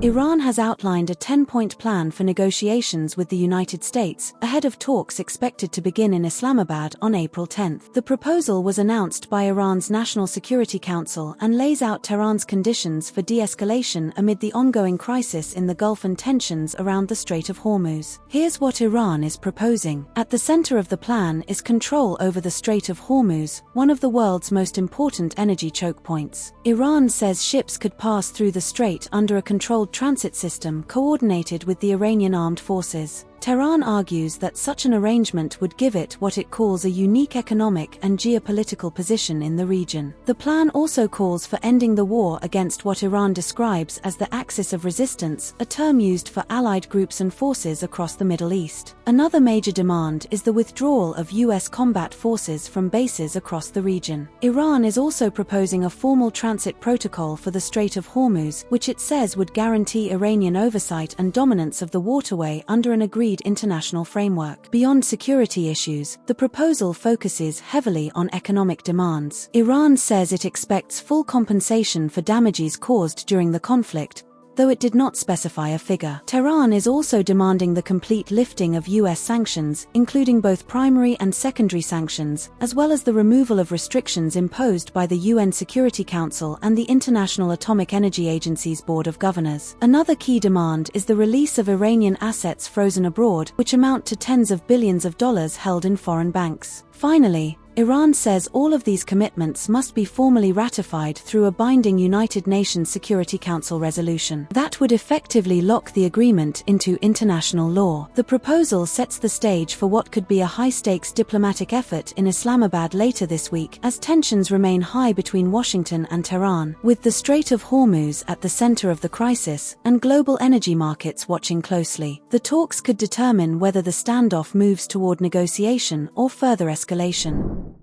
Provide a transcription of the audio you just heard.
Iran has outlined a 10-point plan for negotiations with the United States, ahead of talks expected to begin in Islamabad on April 10. The proposal was announced by Iran's National Security Council and lays out Tehran's conditions for de-escalation amid the ongoing crisis in the Gulf and tensions around the Strait of Hormuz. Here's what Iran is proposing. At the center of the plan is control over the Strait of Hormuz, one of the world's most important energy choke points. Iran says ships could pass through the strait under a controlled transit system coordinated with the Iranian armed forces. Tehran argues that such an arrangement would give it what it calls a unique economic and geopolitical position in the region. The plan also calls for ending the war against what Iran describes as the axis of resistance, a term used for allied groups and forces across the Middle East. Another major demand is the withdrawal of U.S. combat forces from bases across the region. Iran is also proposing a formal transit protocol for the Strait of Hormuz, which it says would guarantee Iranian oversight and dominance of the waterway under an agreed international framework. Beyond security issues, the proposal focuses heavily on economic demands. Iran says it expects full compensation for damages caused during the conflict, though it did not specify a figure. Tehran is also demanding the complete lifting of U.S. sanctions, including both primary and secondary sanctions, as well as the removal of restrictions imposed by the UN Security Council and the International Atomic Energy Agency's Board of Governors. Another key demand is the release of Iranian assets frozen abroad, which amount to tens of billions of dollars held in foreign banks. Finally, Iran says all of these commitments must be formally ratified through a binding United Nations Security Council resolution. That would effectively lock the agreement into international law. The proposal sets the stage for what could be a high-stakes diplomatic effort in Islamabad later this week, as tensions remain high between Washington and Tehran, with the Strait of Hormuz at the center of the crisis and global energy markets watching closely. The talks could determine whether the standoff moves toward negotiation or further escalation.